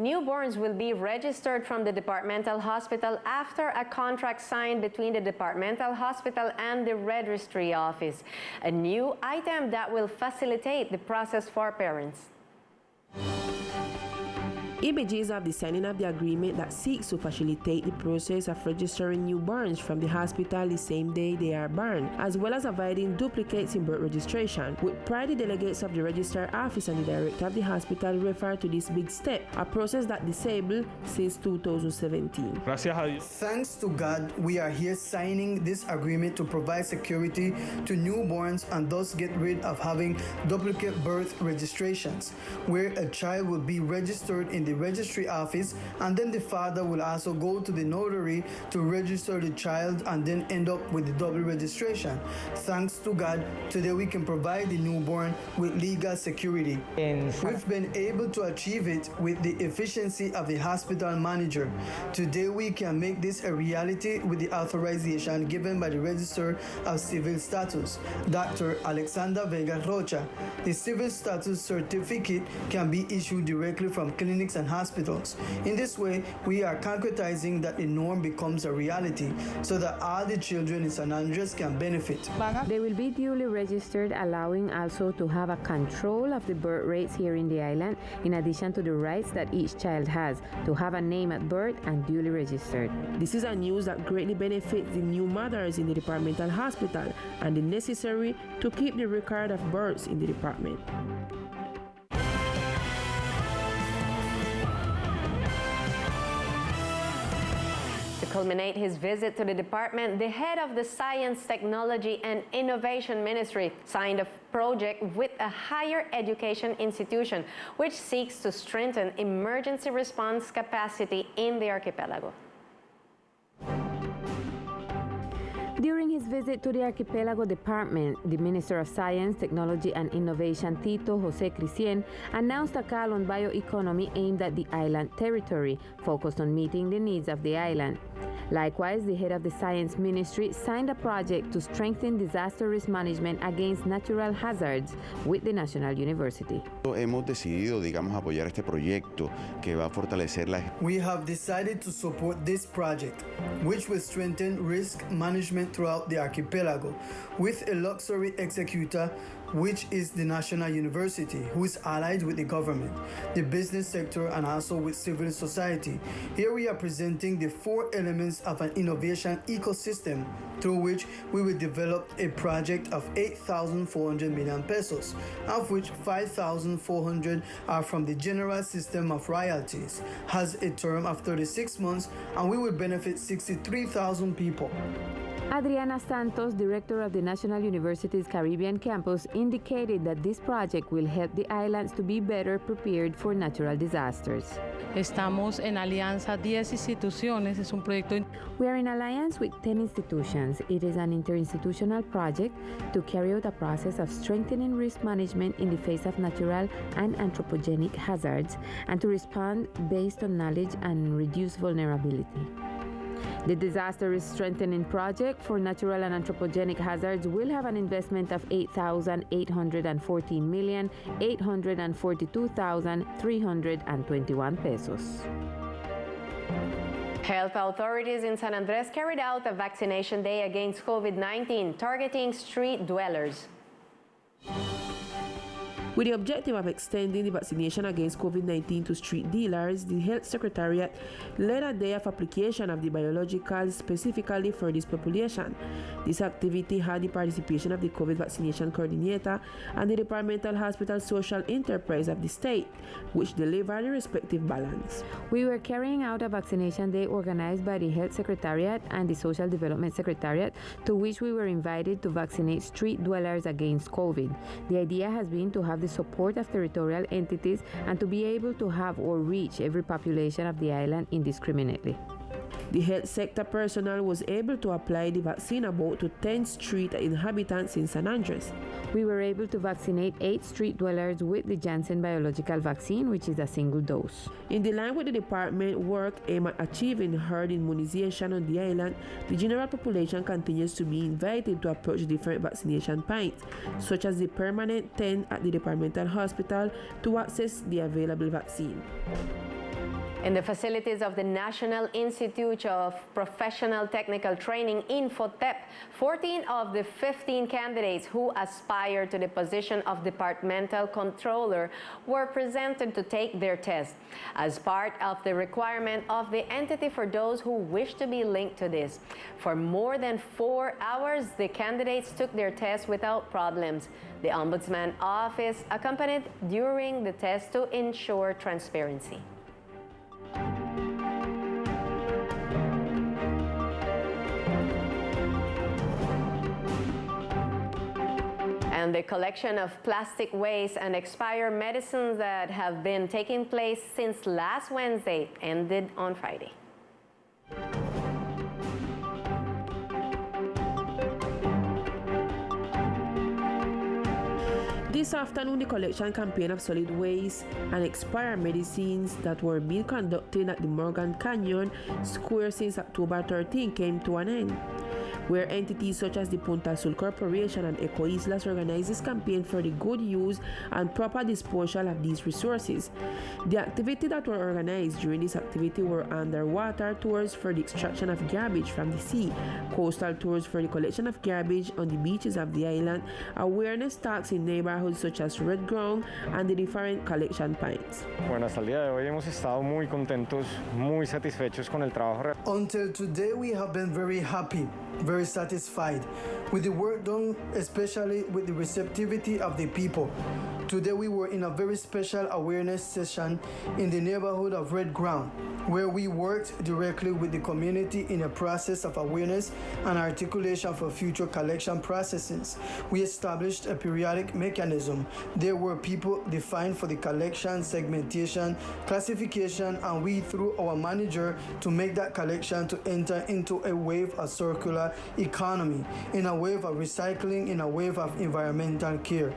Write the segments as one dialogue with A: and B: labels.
A: Newborns will be registered from the departmental hospital after a contract signed between the departmental hospital and the registry office, a new item that will facilitate the process for parents.
B: Images of the signing of the agreement that seeks to facilitate the process of registering newborns from the hospital the same day they are born, as well as avoiding duplicates in birth registration. With pride, the delegates of the registrar office and the director of the hospital refer to this big step, a process that disabled since 2017.
C: Thanks to God, we are here signing this agreement to provide security to newborns and thus get rid of having duplicate birth registrations, where a child will be registered in the registry office and then the father will also go to the notary to register the child and then end up with the double registration. Thanks to God, today we can provide the newborn with legal security. We've been able to achieve it with the efficiency of the hospital manager. Today we can make this a reality with the authorization given by the Register of Civil Status, Dr. Alexander Vega Rocha. The civil status certificate can be issued directly from clinics and hospitals. In this way, we are concretizing that the norm becomes a reality so that all the children in San Andres can benefit.
D: They will be duly registered, allowing also to have a control of the birth rates here in the island, in addition to the rights that each child has to have a name at birth and duly registered.
B: This is a news that greatly benefits the new mothers in the departmental hospital and the necessary to keep the record of births in the department.
A: To culminate his visit to the department, the head of the Science, Technology and Innovation Ministry signed a project with a higher education institution which seeks to strengthen emergency response capacity in the archipelago.
D: During his visit to the Archipelago Department, the Minister of Science, Technology and Innovation, Tito Jose Crisien, announced a call on bioeconomy aimed at the island territory, focused on meeting the needs of the island. Likewise, the head of the Science Ministry signed a project to strengthen disaster risk management against natural hazards with the National University.
E: Hemos decidido, apoyar este proyecto que va a fortalecer la...
C: We have decided to support this project, which will strengthen risk management throughout the archipelago, with a luxury executor, which is the National University, who is allied with the government, the business sector, and also with civil society. Here we are presenting the 4 elements of an innovation ecosystem through which we will develop a project of 8,400 million pesos, of which 5,400 are from the general system of royalties, has a term of 36 months, and we will benefit 63,000 people.
D: Adriana Santos, director of the National University's Caribbean campus, indicated that this project will help the islands to be better prepared for natural disasters.
F: Estamos en alianza 10 instituciones, es un proyecto.
D: We are in alliance with 10 institutions. It is an interinstitutional project to carry out a process of strengthening risk management in the face of natural and anthropogenic hazards and to respond based on knowledge and reduce vulnerability. The Disaster Risk Strengthening Project for natural and anthropogenic hazards will have an investment of 8,814,842,321 pesos.
A: Health authorities in San Andres carried out a vaccination day against COVID-19, targeting street dwellers.
B: With the objective of extending the vaccination against COVID-19 to street dealers, the Health Secretariat led a day of application of the biologicals specifically for this population. This activity had the participation of the COVID vaccination coordinator and the Departmental Hospital Social Enterprise of the state, which delivered the respective balance.
D: We were carrying out a vaccination day organized by the Health Secretariat and the Social Development Secretariat, to which we were invited to vaccinate street dwellers against COVID. The idea has been to have the support of territorial entities and to be able to have or reach every population of the island indiscriminately.
B: The health sector personnel was able to apply the vaccine about to 10 street inhabitants in San Andres.
D: We were able to vaccinate 8 street dwellers with the Janssen biological vaccine, which is a single dose.
B: In the line with the department work aimed at achieving herd immunization on the island, the general population continues to be invited to approach different vaccination points, such as the permanent tent at the departmental hospital, to access the available vaccine.
A: In the facilities of the National Institute of Professional Technical Training, Infotep, 14 of the 15 candidates who aspire to the position of Departmental Controller were presented to take their test as part of the requirement of the entity for those who wish to be linked to this. For more than 4 hours, the candidates took their test without problems. The Ombudsman Office accompanied during the test to ensure transparency. And the collection of plastic waste and expired medicines that have been taking place since last Wednesday ended on Friday.
B: This afternoon, the collection campaign of solid waste and expired medicines that were being conducted at the Morgan Canyon Square since October 13 came to an end, where entities such as the Punta Sul Corporation and Teleislas organize this campaign for the good use and proper disposal of these resources. The activities that were organized during this activity were underwater tours for the extraction of garbage from the sea, coastal tours for the collection of garbage on the beaches of the island, awareness talks in neighborhoods such as Red Ground and the different collection points.
G: Bueno, hasta el día de hoy hemos estado muy contentos, muy satisfechos con el trabajo.
C: Until today, we have been very happy, very satisfied with the work done, especially with the receptivity of the people. Today we were in a very special awareness session in the neighborhood of Red Ground, where we worked directly with the community in a process of awareness and articulation for future collection processes. We established a periodic mechanism. There were people defined for the collection, segmentation, classification, and we, through our manager, to make that collection to enter into a wave of circular economy, in a wave of recycling, in a wave of environmental care.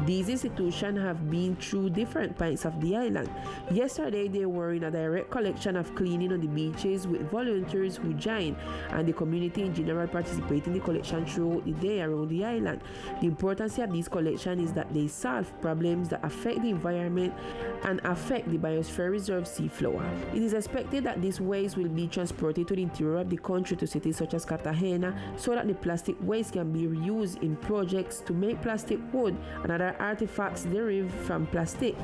B: These institutions have been through different points of the island. Yesterday, they were in a direct collection of cleaning on the beaches with volunteers who joined, and the community in general participate in the collection throughout the day around the island. The importance of these collections is that they solve problems that affect the environment and affect the biosphere reserve seafloor. It is expected that this waste will be transported to the interior of the country to cities such as Cartagena so that the plastic waste can be reused in projects to make plastic wood and other artifacts derived from plastic.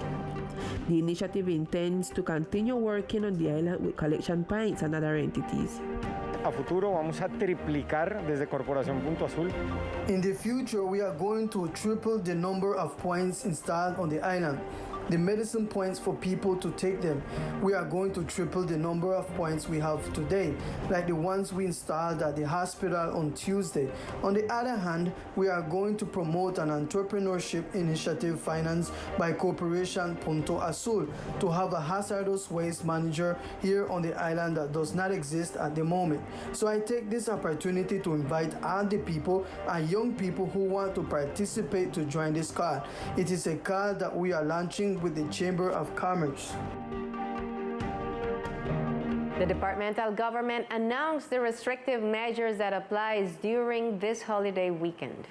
B: The initiative intends to continue working on the island with collection points and other entities.
G: A futuro vamos a triplicar desde Corporación Punto Azul.
C: In the future, we are going to triple the number of points installed on the island. The medicine points for people to take them. We are going to triple the number of points we have today, like the ones we installed at the hospital on Tuesday. On the other hand, we are going to promote an entrepreneurship initiative financed by Corporation Punto Azul to have a hazardous waste manager here on the island that does not exist at the moment. So I take this opportunity to invite all the people and young people who want to participate to join this call. It is a call that we are launching with the Chamber of Commerce.
A: The departmental government announced the restrictive measures that applies during this holiday weekend.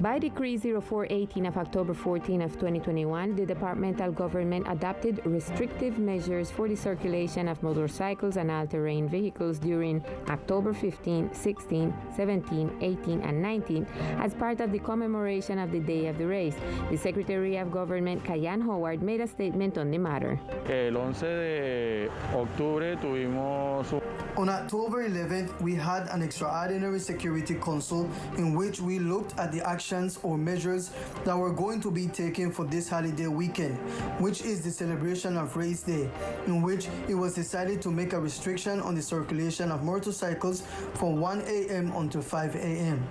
D: By Decree 0418 of October 14 of 2021, the departmental government adopted restrictive measures for the circulation of motorcycles and all-terrain vehicles during October 15, 16, 17, 18, and 19 as part of the commemoration of the Day of the Race. The Secretary of Government, Kayan Howard, made a statement on the matter.
G: El 11 de octubre tuvimos
C: On October 11th, we had an extraordinary security council in which we looked at the actions or measures that were going to be taken for this holiday weekend, which is the celebration of Race Day, in which it was decided to make a restriction on the circulation of motorcycles from 1 a.m. until 5 a.m.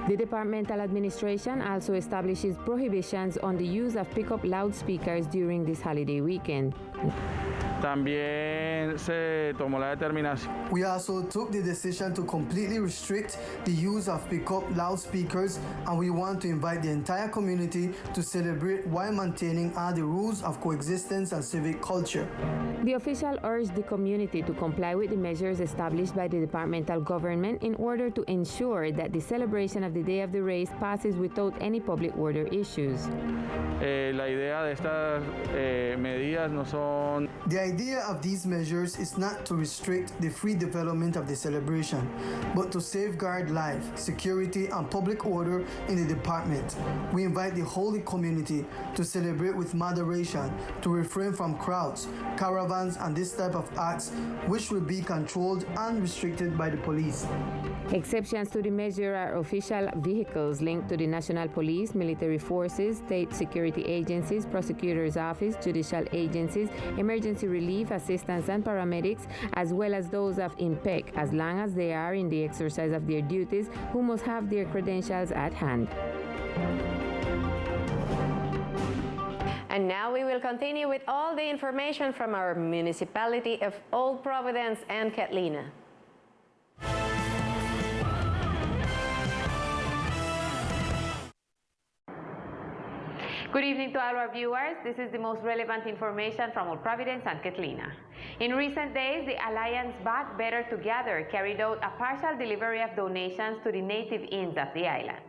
D: The departmental administration also establishes prohibitions on the use of pickup loudspeakers during this holiday weekend.
H: También se tomó la determinación.
C: We also took the decision to completely restrict the use of pickup loudspeakers, and we want to invite the entire community to celebrate while maintaining all the rules of coexistence and civic culture.
D: The official urged the community to comply with the measures established by the departmental government in order to ensure that the celebration of the day of the race passes without any public order issues.
H: La idea de estas medidas no son.
C: The idea of these measures is not to restrict the free development of the celebration, but to safeguard life, security, and public order in the department. We invite the whole community to celebrate with moderation, to refrain from crowds, caravans, and this type of acts, which will be controlled and restricted by the police.
D: Exceptions to the measure are official vehicles linked to the National Police, military forces, state security agencies, prosecutor's office, judicial agencies, emergency relief, assistance, and paramedics, as well as those of IMPEC, as long as they are in the exercise of their duties, who must have their credentials at hand.
A: And now we will continue with all the information from our municipality of Old Providence and Catalina. Good evening to all our viewers. This is the most relevant information from Old Providence and Catalina. In recent days, the Alliance Back Better Together carried out a partial delivery of donations to the native inns of the island.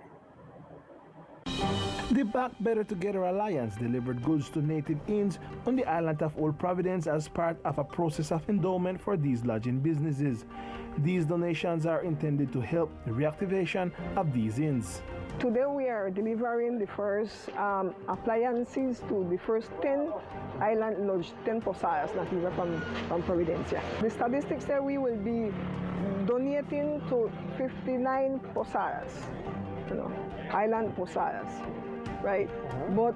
I: The Back Better Together Alliance delivered goods to native inns on the island of Old Providence as part of a process of endowment for these lodging businesses. These donations are intended to help the reactivation of these inns.
J: Today we are delivering the first appliances to the first 10 island lodge, 10 posadas that is from Providencia. The statistics say we will be donating to 59 posadas, island posadas, right? But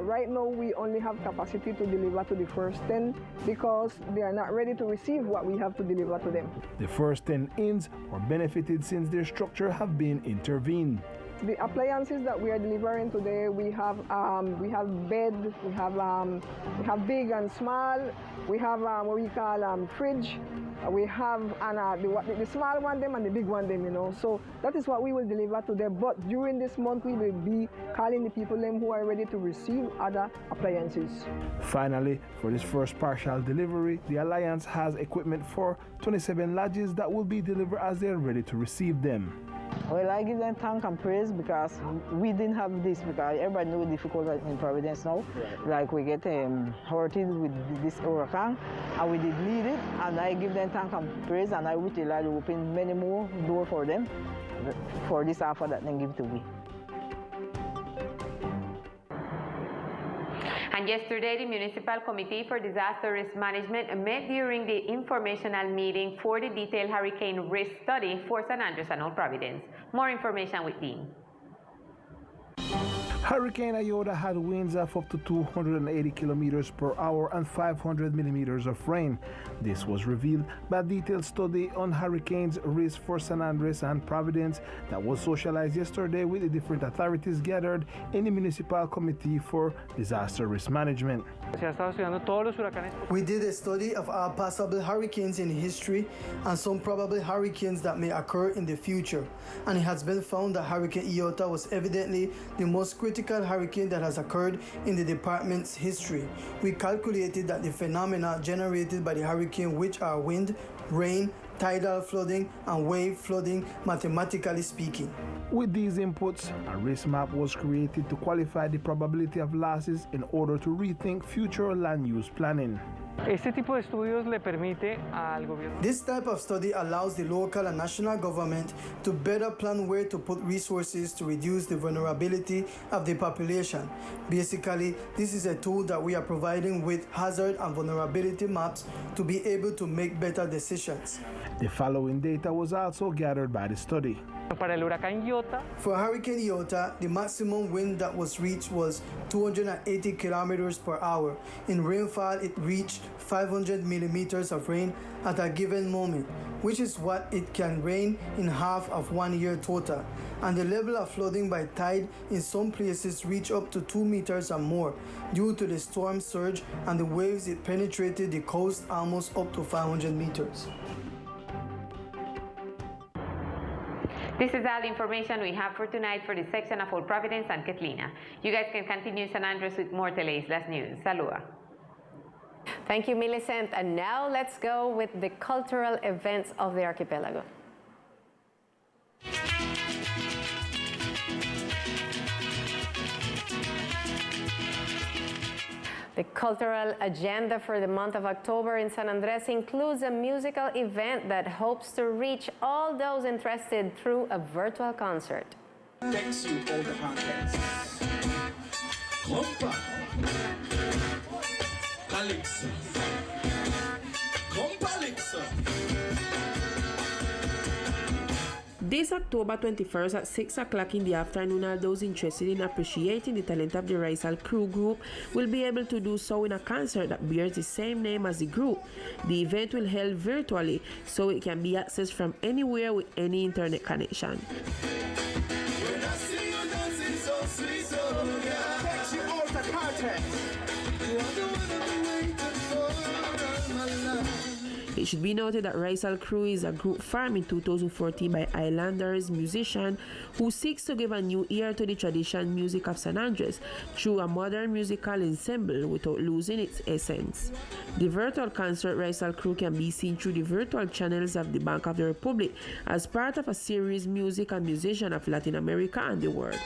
J: right now we only have capacity to deliver to the first 10 because they are not ready to receive what we have to deliver to them.
I: The first 10 inns were benefited since their structure have been intervened.
J: The appliances that we are delivering today, we have bed, we have big and small, we have what we call fridge, we have the small one them and the big one them, So that is what we will deliver today. But during this month, we will be calling the people them who are ready to receive other appliances.
I: Finally, for this first partial delivery, the Alliance has equipment for 27 lodges that will be delivered as they are ready to receive them.
K: Well, I give them thanks and praise because we didn't have this, because everybody knows difficult in Providence now. Right. Like we get hurted with this hurricane, and we did need it, and I give them thanks and praise, and I would like to open many more doors for them for this offer that they give to me.
A: And yesterday, the Municipal Committee for Disaster Risk Management met during the informational meeting for the detailed hurricane risk study for San Andres and Old Providence. More information with Dean.
I: Hurricane Iota had winds of up to 280 kilometers per hour and 500 millimeters of rain. This was revealed by a detailed study on hurricanes risk for San Andres and Providence that was socialized yesterday with the different authorities gathered in the Municipal Committee for Disaster Risk Management.
C: We did a study of our possible hurricanes in history and some probable hurricanes that may occur in the future, and it has been found that Hurricane Iota was evidently the most critical hurricane that has occurred in the department's history. We calculated that the phenomena generated by the hurricane, which are wind, rain, tidal flooding, and wave flooding, mathematically speaking.
I: With these inputs, a risk map was created to qualify the probability of losses in order to rethink future land use planning.
G: This type
C: of study allows the local and national government to better plan where to put resources to reduce the vulnerability of the population. Basically, this is a tool that we are providing with hazard and vulnerability maps to be able to make better decisions.
I: The following data was also gathered by the study.
C: For Hurricane Iota, the maximum wind that was reached was 280 kilometers per hour. In rainfall, it reached 500 millimeters of rain at a given moment. which is what it can rain in half of 1 year total. And the level of flooding by tide in some places reach up to 2 meters or more due to the storm surge and the waves it penetrated the coast almost up to 500 meters.
A: This is all the information we have for tonight for this section of Old Providence and Catalina. You guys can continue San Andres with more Teleislas news. Salua. Thank you, Millicent. And now let's go with the cultural events of the archipelago. The cultural agenda for the month of October in San Andres includes a musical event that hopes to reach all those interested through a virtual concert.
L: Thanks you, Old Providence. Compa. Calypso. Compalixo.
B: This October 21st at 6 o'clock in the afternoon, all those interested in appreciating the talent of the Raisal Crew group will be able to do so in a concert that bears the same name as the group. The event will be held virtually, so it can be accessed from anywhere with any internet connection. It should be noted that Raisal Crew is a group formed in 2014 by Islanders musicians who seeks to give a new ear to the traditional music of San Andres through a modern musical ensemble without losing its essence. The virtual concert Raisal Crew can be seen through the virtual channels of the Bank of the Republic as part of a series Music and Musicians of Latin America and the World.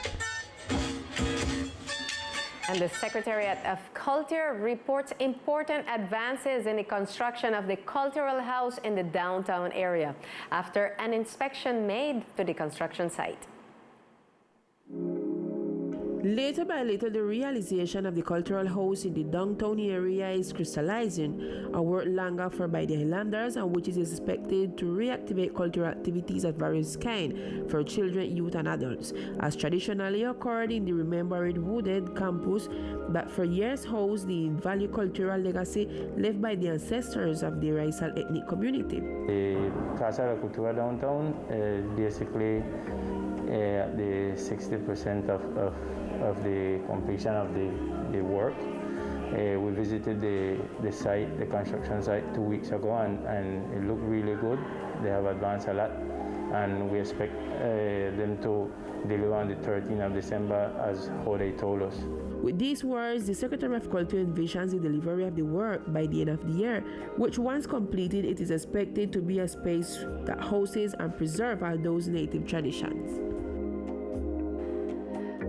A: And the Secretariat of Culture reports important advances in the construction of the Cultural House in the downtown area after an inspection made to the construction site.
B: Little by little, the realization of the cultural house in the downtown area is crystallizing, a work longer for by the Islanders and which is expected to reactivate cultural activities of various kinds for children, youth, and adults, as traditionally occurred in the remembered wooded campus that for years housed the invaluable cultural legacy left by the ancestors of the Raisal ethnic community.
M: The Casa de la Cultura downtown basically the 60% of the completion of the work. We visited the site, the construction site 2 weeks ago, and it looked really good. They have advanced a lot, and we expect them to deliver on the 13th of December as how they told us.
B: With these words, the Secretary of Culture envisions the delivery of the work by the end of the year, which once completed, it is expected to be a space that houses and preserves all those native traditions.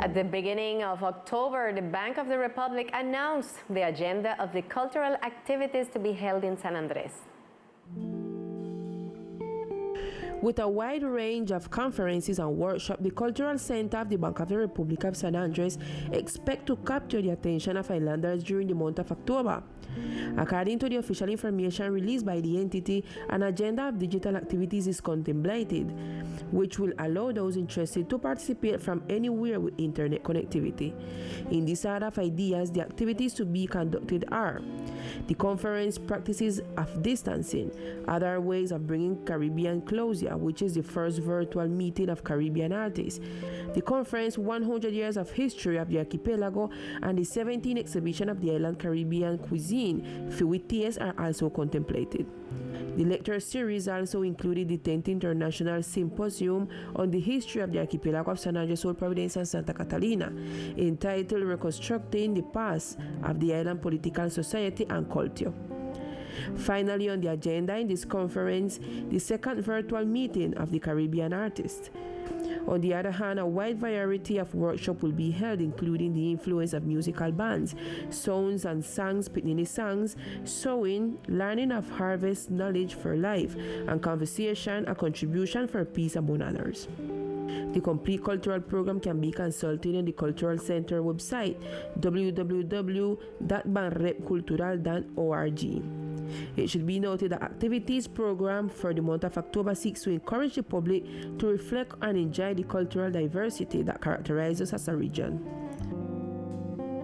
A: At the beginning of October, the Bank of the Republic announced the agenda of the cultural activities to be held in San Andres.
B: With a wide range of conferences and workshops, the Cultural Center of the Bank of the Republic of San Andres expect to capture the attention of Islanders during the month of October. According to the official information released by the entity, an agenda of digital activities is contemplated, which will allow those interested to participate from anywhere with internet connectivity. In this order of ideas, the activities to be conducted are the conference practices of distancing, other ways of bringing Caribbean closer, which is the first virtual meeting of Caribbean artists, the conference 100 Years of History of the Archipelago, and the 17th exhibition of the island Caribbean cuisine, filled tastes are also contemplated. The lecture series also included the 10th International Symposium on the History of the Archipelago of San Andres, Old Providence, and Santa Catalina, entitled Reconstructing the Past of the Island Political Society and Culture. Finally, on the agenda in this conference, the second virtual meeting of the Caribbean artists. On the other hand, a wide variety of workshops will be held, including the influence of musical bands, songs and songs, picnic songs, sewing, learning of harvest, knowledge for life, and conversation, a contribution for peace among others. The complete cultural program can be consulted on the Cultural Center website, www.banrepcultural.org. It should be noted that activities programmed for the month of October seeks to encourage the public to reflect and enjoy the cultural diversity that characterizes us as a region.